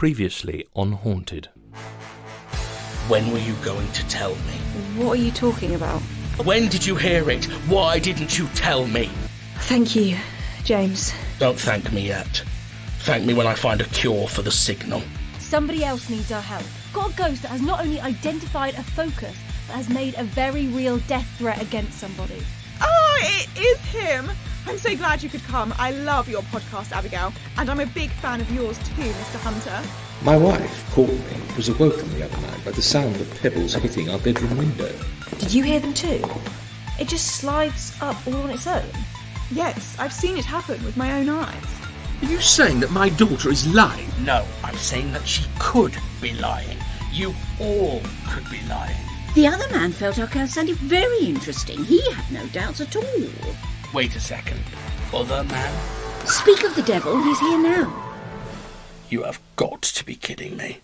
Previously on Haunted. When were you going to tell me? What are you talking about? When did you hear it? Why didn't you tell me? Thank you, James. Don't thank me yet. Thank me when I find a cure for the signal. Somebody else needs our help. Got a ghost that has not only identified a focus, but has made a very real death threat against somebody. Oh, it is him! I'm so glad you could come. I love your podcast, Abigail, and I'm a big fan of yours too, Mr. Hunter. My wife caught me, was awoken the other night by the sound of pebbles hitting our bedroom window. Did you hear them too? It just slides up all on its own. Yes, I've seen it happen with my own eyes. Are you saying that my daughter is lying? No, I'm saying that she could be lying. You all could be lying. The other man felt our case sounded very interesting. He had no doubts at all. Wait a second. Other man? Speak of the devil, he's here now. You have got to be kidding me.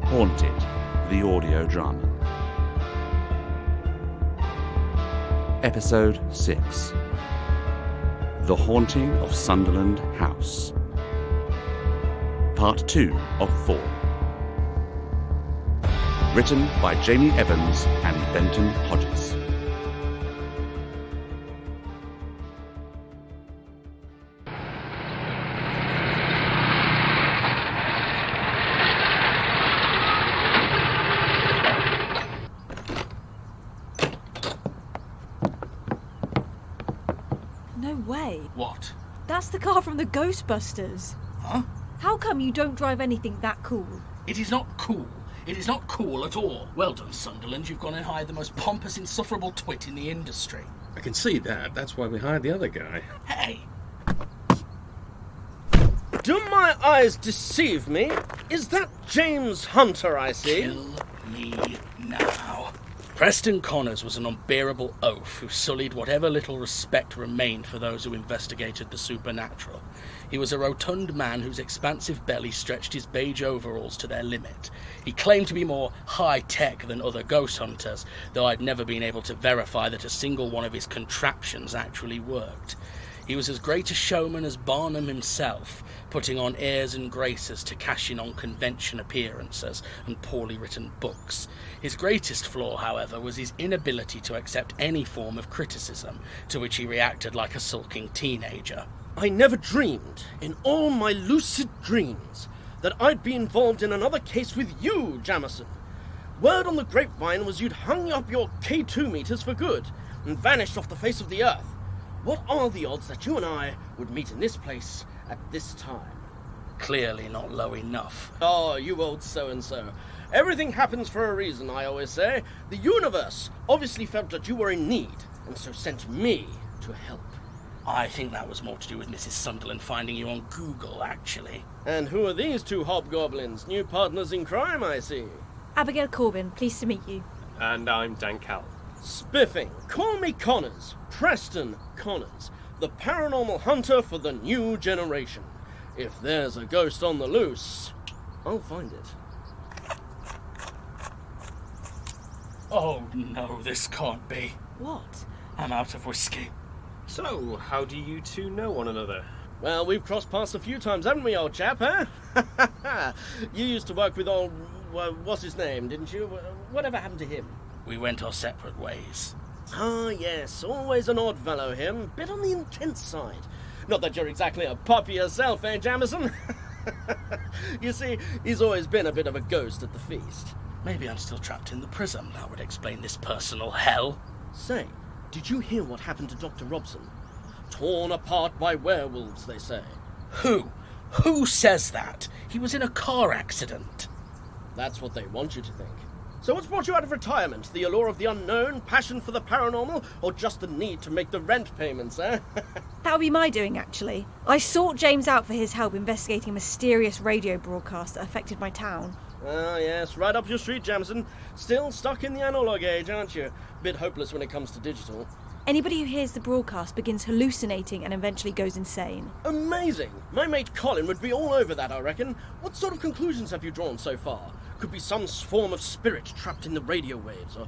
Haunted, the audio drama. Episode 6. The Haunting of Sunderland House. Part 2 of 4. Written by Jamie Evans and Benton Hodges. No way. What? That's the car from the Ghostbusters. Huh? How come you don't drive anything that cool? It is not cool. It is not cool at all. Well done, Sunderland. You've gone and hired the most pompous, insufferable twit in the industry. I can see that. That's why we hired the other guy. Hey! Do my eyes deceive me? Is that James Hunter I see? Kill me now. Preston Connors was an unbearable oaf who sullied whatever little respect remained for those who investigated the supernatural. He was a rotund man whose expansive belly stretched his beige overalls to their limit. He claimed to be more high-tech than other ghost hunters, though I'd never been able to verify that a single one of his contraptions actually worked. He was as great a showman as Barnum himself, putting on airs and graces to cash in on convention appearances and poorly written books. His greatest flaw, however, was his inability to accept any form of criticism, to which he reacted like a sulking teenager. I never dreamed, in all my lucid dreams, that I'd be involved in another case with you, Jamison. Word on the grapevine was you'd hung up your K2 meters for good and vanished off the face of the earth. What are the odds that you and I would meet in this place at this time? Clearly not low enough. Oh, you old so-and-so. Everything happens for a reason, I always say. The universe obviously felt that you were in need, and so sent me to help. I think that was more to do with Mrs. Sunderland finding you on Google, actually. And who are these two hobgoblins? New partners in crime, I see. Abigail Corbin, pleased to meet you. And I'm Dan Cowell. Spiffing. Call me Connors. Preston Connors. The paranormal hunter for the new generation. If there's a ghost on the loose, I'll find it. Oh no, this can't be. What? I'm out of whiskey. So, how do you two know one another? Well, we've crossed paths a few times, haven't we, old chap, huh? You used to work with old... what's his name, didn't you? Whatever happened to him? We went our separate ways. Ah, yes, always an odd fellow, him. Bit on the intense side. Not that you're exactly a puppy yourself, eh, Jamison? You see, he's always been a bit of a ghost at the feast. Maybe I'm still trapped in the prism. That would explain this personal hell. Say, did you hear what happened to Dr. Robson? Torn apart by werewolves, they say. Who? Who says that? He was in a car accident. That's what they want you to think. So what's brought you out of retirement? The allure of the unknown, passion for the paranormal, or just the need to make the rent payments, eh? That would be my doing, actually. I sought James out for his help investigating a mysterious radio broadcast that affected my town. Ah, yes, right up your street, Jamison. Still stuck in the analog age, aren't you? Bit hopeless when it comes to digital. Anybody who hears the broadcast begins hallucinating and eventually goes insane. Amazing! My mate Colin would be all over that, I reckon. What sort of conclusions have you drawn so far? Could be some form of spirit trapped in the radio waves, or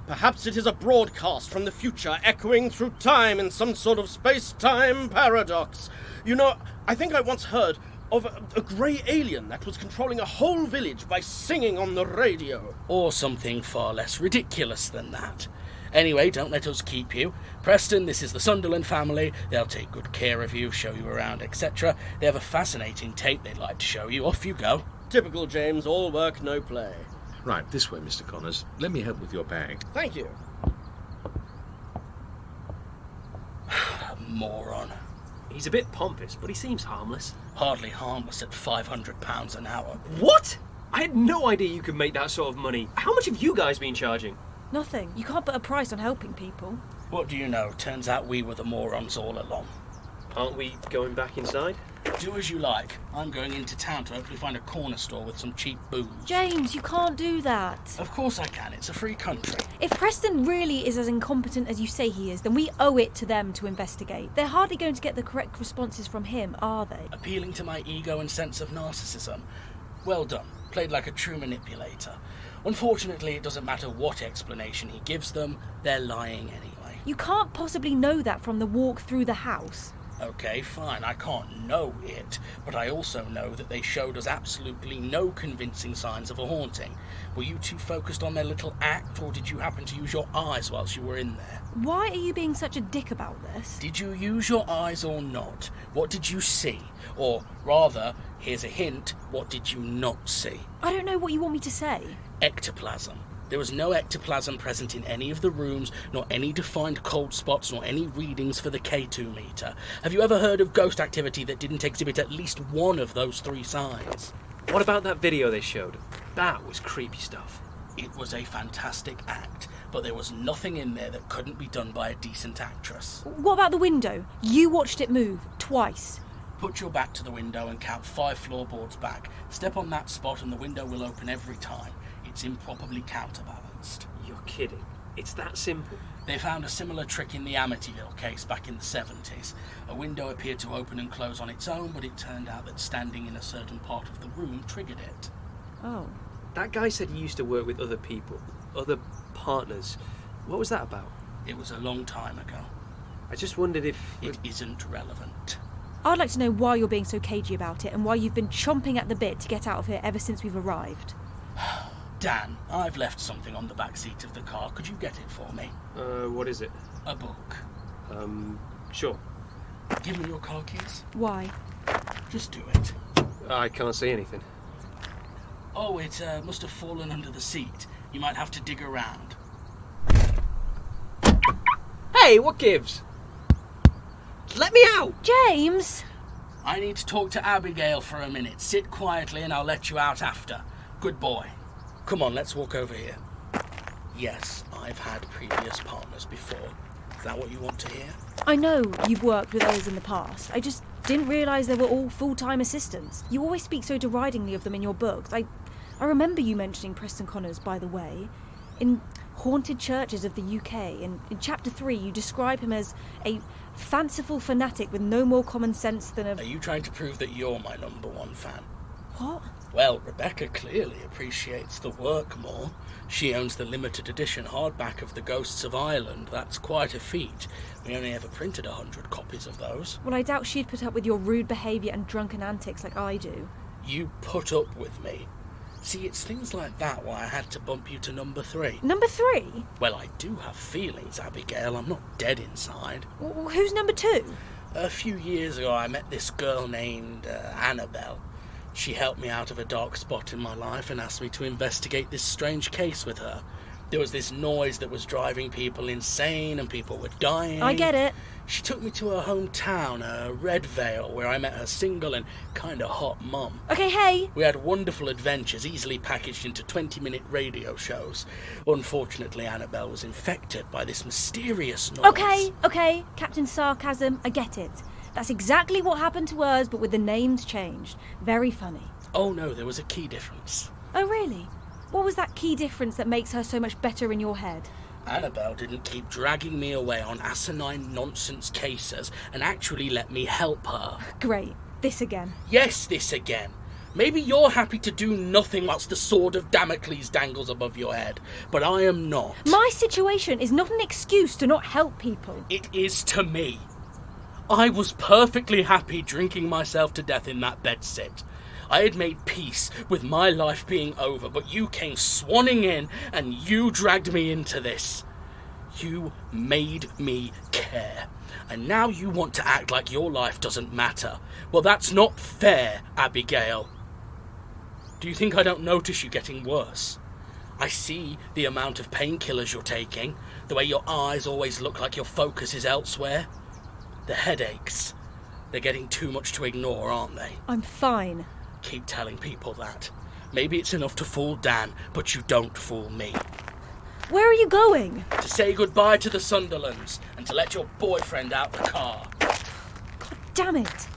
Perhaps it is a broadcast from the future echoing through time in some sort of space-time paradox. You know, I think I once heard of a grey alien that was controlling a whole village by singing on the radio. Or something far less ridiculous than that. Anyway, don't let us keep you. Preston, this is the Sunderland family. They'll take good care of you, show you around, etc. They have a fascinating tape they'd like to show you. Off you go. Typical James, all work, no play. Right, this way, Mr. Connors. Let me help with your bag. Thank you. Moron. He's a bit pompous, but he seems harmless. Hardly harmless at £500 an hour. What? I had no idea you could make that sort of money. How much have you guys been charging? Nothing. You can't put a price on helping people. What do you know? Turns out we were the morons all along. Aren't we going back inside? Do as you like. I'm going into town to hopefully find a corner store with some cheap booze. James, you can't do that. Of course I can. It's a free country. If Preston really is as incompetent as you say he is, then we owe it to them to investigate. They're hardly going to get the correct responses from him, are they? Appealing to my ego and sense of narcissism. Well done. Played like a true manipulator. Unfortunately, it doesn't matter what explanation he gives them, they're lying anyway. You can't possibly know that from the walk through the house. Okay, fine, I can't know it, but I also know that they showed us absolutely no convincing signs of a haunting. Were you too focused on their little act, or did you happen to use your eyes whilst you were in there? Why are you being such a dick about this? Did you use your eyes or not? What did you see? Or, rather, here's a hint, what did you not see? I don't know what you want me to say. Ectoplasm. There was no ectoplasm present in any of the rooms, nor any defined cold spots, nor any readings for the K2 meter. Have you ever heard of ghost activity that didn't exhibit at least one of those three signs? What about that video they showed? That was creepy stuff. It was a fantastic act, but there was nothing in there that couldn't be done by a decent actress. What about the window? You watched it move, twice. Put your back to the window and count 5 floorboards back. Step on that spot and the window will open every time. It's improperly counterbalanced. You're kidding. It's that simple. They found a similar trick in the Amityville case back in the 70s. A window appeared to open and close on its own, but it turned out that standing in a certain part of the room triggered it. Oh. That guy said he used to work with other people, other partners. What was that about? It was a long time ago. I just wondered if... It isn't relevant. I'd like to know why you're being so cagey about it and why you've been chomping at the bit to get out of here ever since we've arrived. Dan, I've left something on the back seat of the car. Could you get it for me? What is it? A book. Sure. Give me your car keys. Why? Just do it. I can't see anything. Oh, it must have fallen under the seat. You might have to dig around. Hey, what gives? Let me out! James! I need to talk to Abigail for a minute. Sit quietly and I'll let you out after. Good boy. Come on, let's walk over here. Yes, I've had previous partners before. Is that what you want to hear? I know you've worked with others in the past. I just didn't realise they were all full-time assistants. You always speak so deridingly of them in your books. I remember you mentioning Preston Connors, by the way. In Haunted Churches of the UK, in Chapter 3, you describe him as a fanciful fanatic with no more common sense than a... Are you trying to prove that you're my #1 fan? What? Well, Rebecca clearly appreciates the work more. She owns the limited edition hardback of The Ghosts of Ireland. That's quite a feat. We only ever printed 100 copies of those. Well, I doubt she'd put up with your rude behaviour and drunken antics like I do. You put up with me. See, it's things like that why I had to bump you to #3. #3? Well, I do have feelings, Abigail. I'm not dead inside. Who's #2? A few years ago, I met this girl named Annabelle. She helped me out of a dark spot in my life and asked me to investigate this strange case with her. There was this noise that was driving people insane and people were dying. I get it. She took me to her hometown, Red Vale, where I met her single and kinda hot mum. Okay, hey! We had wonderful adventures, easily packaged into 20-minute radio shows. Unfortunately, Annabelle was infected by this mysterious noise. Okay, Captain Sarcasm, I get it. That's exactly what happened to us, but with the names changed. Very funny. Oh no, there was a key difference. Oh really? What was that key difference that makes her so much better in your head? Annabelle didn't keep dragging me away on asinine nonsense cases and actually let me help her. Great. This again. Yes, this again. Maybe you're happy to do nothing whilst the sword of Damocles dangles above your head, but I am not. My situation is not an excuse to not help people. It is to me. I was perfectly happy drinking myself to death in that bedsit. I had made peace with my life being over, but you came swanning in and you dragged me into this. You made me care. And now you want to act like your life doesn't matter. Well, that's not fair, Abigail. Do you think I don't notice you getting worse? I see the amount of painkillers you're taking, the way your eyes always look like your focus is elsewhere. The headaches. They're getting too much to ignore, aren't they? I'm fine. Keep telling people that. Maybe it's enough to fool Dan, but you don't fool me. Where are you going? To say goodbye to the Sunderlands and to let your boyfriend out the car. God damn it.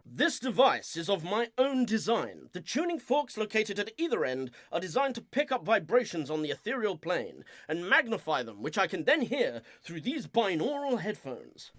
This device is of my own design. The tuning forks located at either end are designed to pick up vibrations on the ethereal plane and magnify them, which I can then hear through these binaural headphones.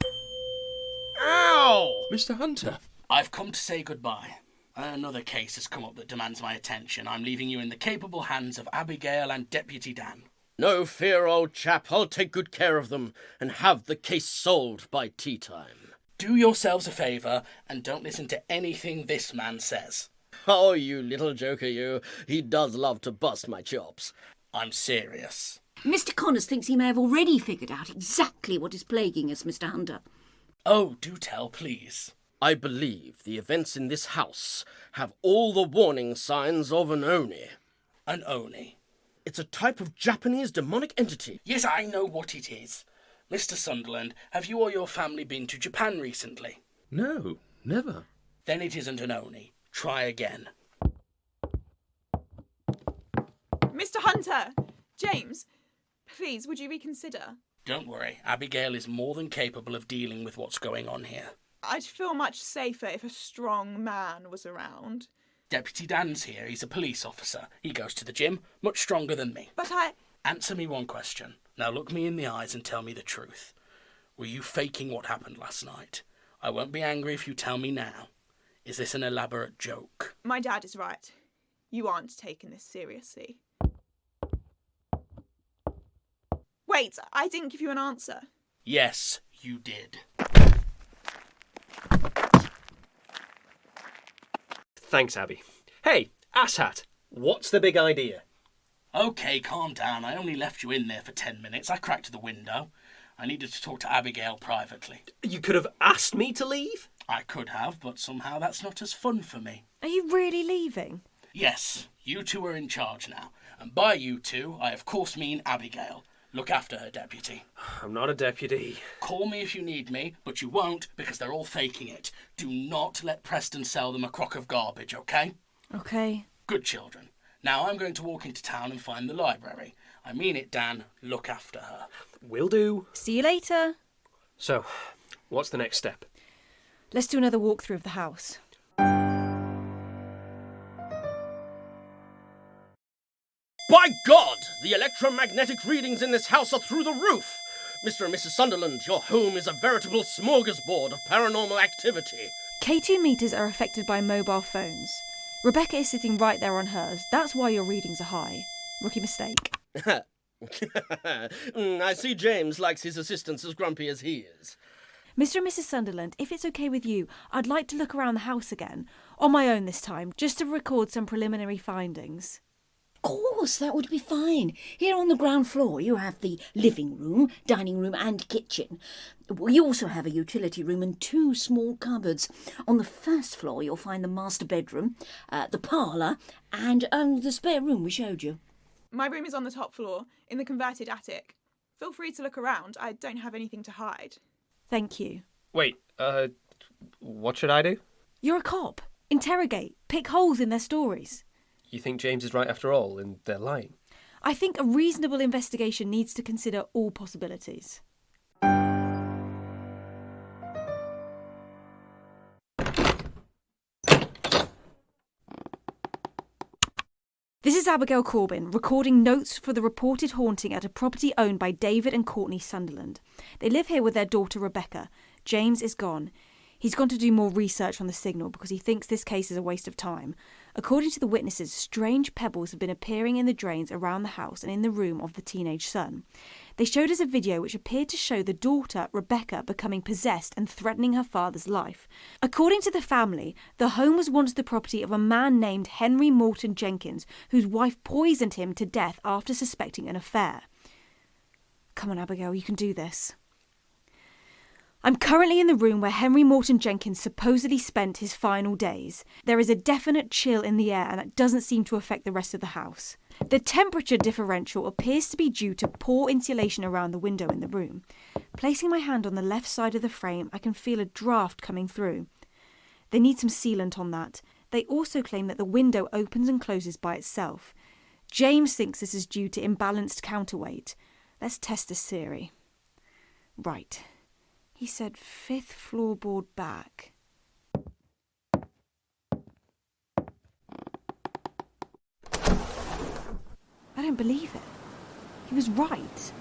Ow! Mr. Hunter. I've come to say goodbye. Another case has come up that demands my attention. I'm leaving you in the capable hands of Abigail and Deputy Dan. No fear, old chap. I'll take good care of them and have the case solved by tea time. Do yourselves a favour and don't listen to anything this man says. Oh, you little joker, you. He does love to bust my chops. I'm serious. Mr. Connors thinks he may have already figured out exactly what is plaguing us, Mr. Hunter. Oh, do tell, please. I believe the events in this house have all the warning signs of an Oni. An Oni? It's a type of Japanese demonic entity. Yes, I know what it is. Mr. Sunderland, have you or your family been to Japan recently? No, never. Then it isn't an Oni. Try again. Mr. Hunter! James, please, would you reconsider? Don't worry, Abigail is more than capable of dealing with what's going on here. I'd feel much safer if a strong man was around. Deputy Dan's here. He's a police officer. He goes to the gym, much stronger than me. But Answer me one question. Now look me in the eyes and tell me the truth. Were you faking what happened last night? I won't be angry if you tell me now. Is this an elaborate joke? My dad is right. You aren't taking this seriously. Wait, I didn't give you an answer. Yes, you did. Thanks, Abby. Hey, asshat, what's the big idea? Okay, calm down. I only left you in there for 10 minutes. I cracked the window. I needed to talk to Abigail privately. You could have asked me to leave? I could have, but somehow that's not as fun for me. Are you really leaving? Yes, you two are in charge now. And by you two, I of course mean Abigail. Look after her, Deputy. I'm not a deputy. Call me if you need me, but you won't because they're all faking it. Do not let Preston sell them a crock of garbage, okay? Okay. Good children. Now I'm going to walk into town and find the library. I mean it, Dan. Look after her. Will do. See you later. So, what's the next step? Let's do another walkthrough of the house. By God! The electromagnetic readings in this house are through the roof! Mr. and Mrs. Sunderland, your home is a veritable smorgasbord of paranormal activity. K2 meters are affected by mobile phones. Rebecca is sitting right there on hers. That's why your readings are high. Rookie mistake. I see James likes his assistants as grumpy as he is. Mr. and Mrs. Sunderland, if it's okay with you, I'd like to look around the house again. On my own this time, just to record some preliminary findings. Of course, that would be fine. Here on the ground floor you have the living room, dining room and kitchen. We also have a utility room and 2 small cupboards. On the first floor you'll find the master bedroom, the parlour and the spare room we showed you. My room is on the top floor, in the converted attic. Feel free to look around. I don't have anything to hide. Thank you. Wait, what should I do? You're a cop. Interrogate. Pick holes in their stories. You think James is right after all, and they're lying? I think a reasonable investigation needs to consider all possibilities. This is Abigail Corbin, recording notes for the reported haunting at a property owned by David and Courtney Sunderland. They live here with their daughter Rebecca. James is gone. He's gone to do more research on the signal because he thinks this case is a waste of time. According to the witnesses, strange pebbles have been appearing in the drains around the house and in the room of the teenage son. They showed us a video which appeared to show the daughter, Rebecca, becoming possessed and threatening her father's life. According to the family, the home was once the property of a man named Henry Morton Jenkins, whose wife poisoned him to death after suspecting an affair. Come on, Abigail, you can do this. I'm currently in the room where Henry Morton Jenkins supposedly spent his final days. There is a definite chill in the air and that doesn't seem to affect the rest of the house. The temperature differential appears to be due to poor insulation around the window in the room. Placing my hand on the left side of the frame, I can feel a draft coming through. They need some sealant on that. They also claim that the window opens and closes by itself. James thinks this is due to imbalanced counterweight. Let's test this theory. Right. He said 5th floorboard back. I don't believe it. He was right.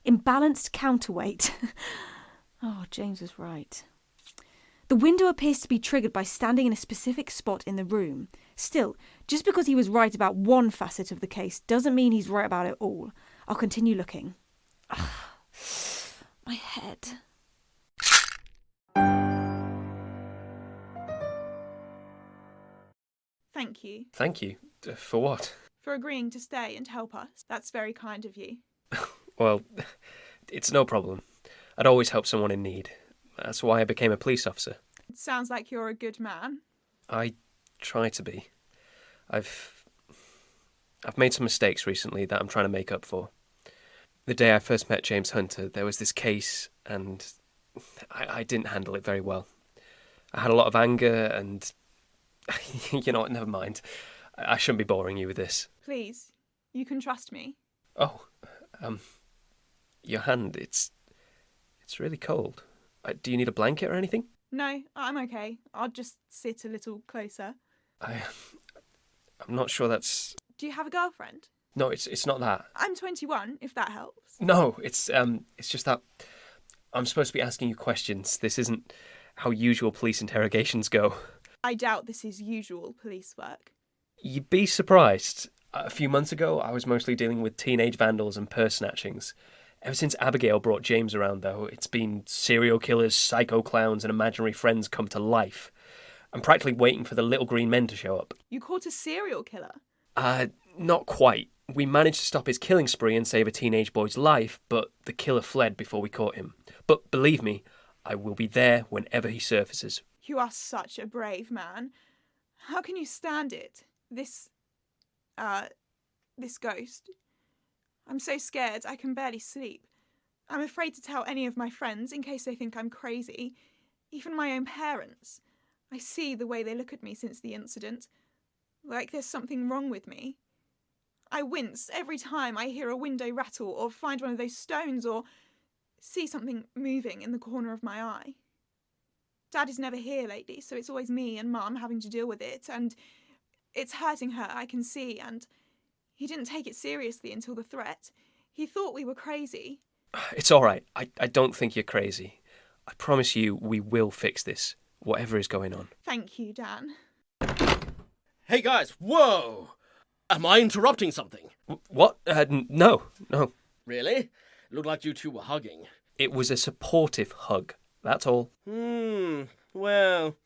Imbalanced counterweight. Oh, James was right. The window appears to be triggered by standing in a specific spot in the room. Still, just because he was right about one facet of the case doesn't mean he's right about it all. I'll continue looking. My head. Thank you. Thank you. For what? For agreeing to stay and help us. That's very kind of you. Well, it's no problem. I'd always help someone in need. That's why I became a police officer. It sounds like you're a good man. I try to be. I've made some mistakes recently that I'm trying to make up for. The day I first met James Hunter, there was this case, and I didn't handle it very well. I had a lot of anger, and you know what, never mind. I shouldn't be boring you with this. Please, you can trust me. Oh, your hand, it's really cold. Do you need a blanket or anything? No, I'm okay. I'll just sit a little closer. I'm not sure that's... Do you have a girlfriend? No, it's not that. I'm 21, if that helps. No, it's just that I'm supposed to be asking you questions. This isn't how usual police interrogations go. I doubt this is usual police work. You'd be surprised. A few months ago, I was mostly dealing with teenage vandals and purse snatchings. Ever since Abigail brought James around, though, it's been serial killers, psycho clowns, and imaginary friends come to life. I'm practically waiting for the little green men to show up. You caught a serial killer? Not quite. We managed to stop his killing spree and save a teenage boy's life, but the killer fled before we caught him. But believe me, I will be there whenever he surfaces. You are such a brave man. How can you stand it? This ghost. I'm so scared I can barely sleep. I'm afraid to tell any of my friends in case they think I'm crazy. Even my own parents. I see the way they look at me since the incident. Like there's something wrong with me. I wince every time I hear a window rattle or find one of those stones or see something moving in the corner of my eye. Dad is never here lately, so it's always me and Mum having to deal with it, and it's hurting her, I can see, and he didn't take it seriously until the threat. He thought we were crazy. It's all right. I don't think you're crazy. I promise you we will fix this, whatever is going on. Thank you, Dan. Hey guys, whoa! Am I interrupting something? What? No. Really? It looked like you two were hugging. It was a supportive hug, that's all. Well,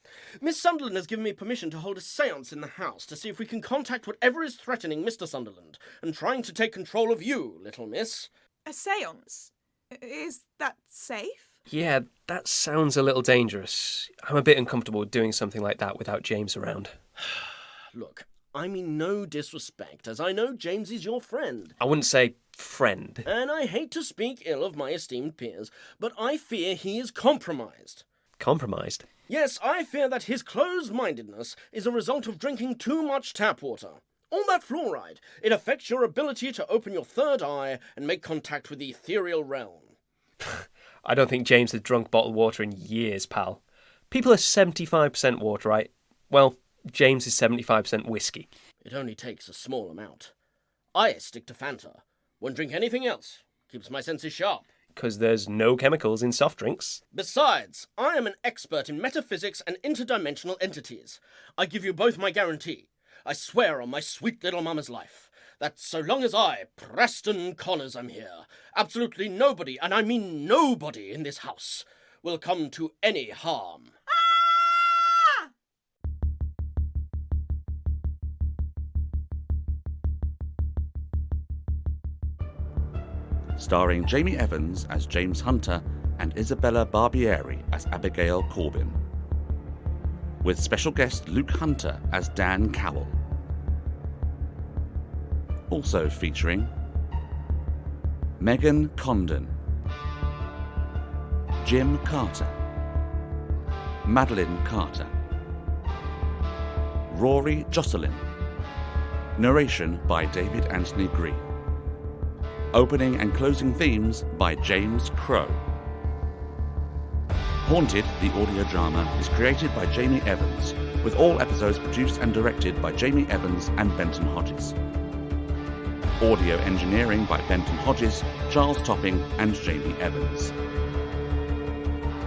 Miss Sunderland has given me permission to hold a séance in the house to see if we can contact whatever is threatening Mr. Sunderland and trying to take control of you, little miss. A séance? Is that safe? Yeah, that sounds a little dangerous. I'm a bit uncomfortable doing something like that without James around. Look, I mean no disrespect, as I know James is your friend. I wouldn't say friend. And I hate to speak ill of my esteemed peers, but I fear he is compromised. Compromised? Yes, I fear that his closed-mindedness is a result of drinking too much tap water. All that fluoride, it affects your ability to open your third eye and make contact with the ethereal realm. I don't think James has drunk bottled water in years, pal. People are 75% water, right? Well, James is 75% whiskey. It only takes a small amount. I stick to Fanta. Won't drink anything else. keeps my senses sharp. Because there's no chemicals in soft drinks. Besides, I am an expert in metaphysics and interdimensional entities. I give you both my guarantee. I swear on my sweet little mama's life that so long as I, Preston Connors, am here, absolutely nobody, and I mean nobody in this house, will come to any harm. Starring Jamie Evans as James Hunter and Isabella Barbieri as Abigail Corbin. With special guest Luke Hunter as Dan Cowell. Also featuring Megan Condon, Jim Carter, Madeline Carter, Rory Jocelyn. Narration by David Anthony Green. Opening and closing themes by James Crow. Haunted, the audio drama, is created by Jamie Evans, with all episodes produced and directed by Jamie Evans and Benton Hodges. Audio engineering by Benton Hodges, Charles Topping and Jamie Evans.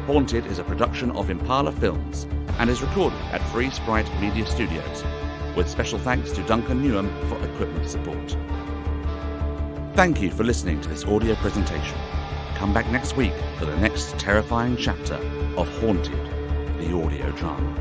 Haunted is a production of Impala Films and is recorded at Free Sprite Media Studios, with special thanks to Duncan Newham for equipment support. Thank you for listening to this audio presentation. Come back next week for the next terrifying chapter of Haunted, the audio drama.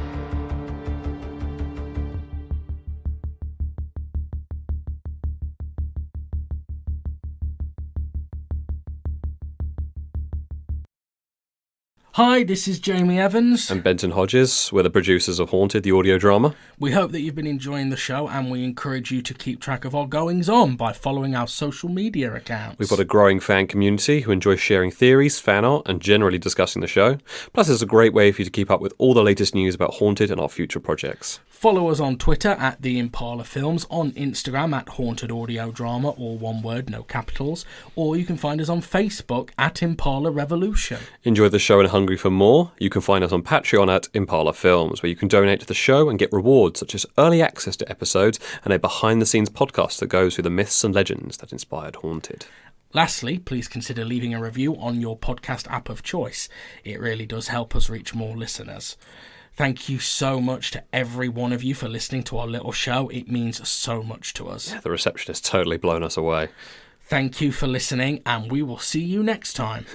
Hi, this is Jamie Evans. And Benton Hodges. We're the producers of Haunted, the audio drama. We hope that you've been enjoying the show, and we encourage you to keep track of our goings-on by following our social media accounts. We've got a growing fan community who enjoy sharing theories, fan art, and generally discussing the show. Plus, it's a great way for you to keep up with all the latest news about Haunted and our future projects. Follow us on Twitter at The Impala Films, on Instagram at Haunted Audio Drama, all one word, no capitals, or you can find us on Facebook at Impala Revolution. Enjoy the show and hungry for more? You can find us on Patreon at Impala Films, where you can donate to the show and get rewards such as early access to episodes and a behind-the-scenes podcast that goes through the myths and legends that inspired Haunted. Lastly, please consider leaving a review on your podcast app of choice. It really does help us reach more listeners. Thank you so much to every one of you for listening to our little show. It means so much to us. The reception has totally blown us away. Thank you for listening, and we will see you next time.